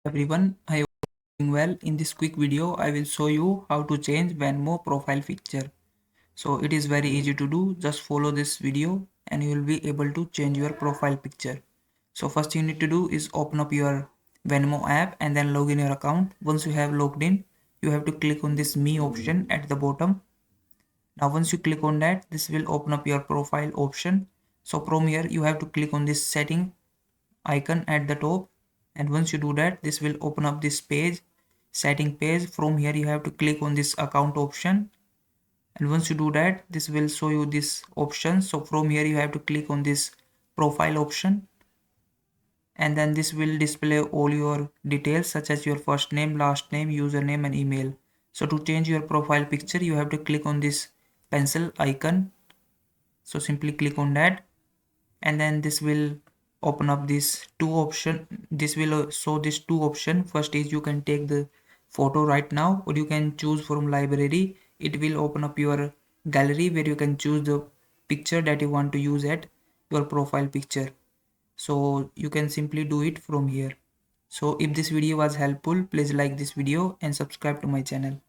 Everyone, I hope you are doing well. In this quick video, I will show you how to change Venmo profile picture. So it is very easy to do. Just follow this video and you will be able to change your profile picture. So first you need to do is open up your Venmo app and then log in your account. Once you have logged in, you have to click on this me option at the bottom. Now once you click on that, this will open up your profile option. So from here you have to click on this setting icon at the top, and once you do that, this will open up this page, setting page. From here you have to click on this account option, and once you do that, this will show you this option. So from here you have to click on this profile option, and then this will display all your details such as your first name, last name, username and email. So to change your profile picture, you have to click on this pencil icon. So simply click on that, and then this will open up this two option. This will show this two option. First is you can take the photo right now, or you can choose from library. It will open up your gallery where you can choose the picture that you want to use at your profile picture. So you can simply do it from here. So if this video was helpful, please like this video and subscribe to my channel.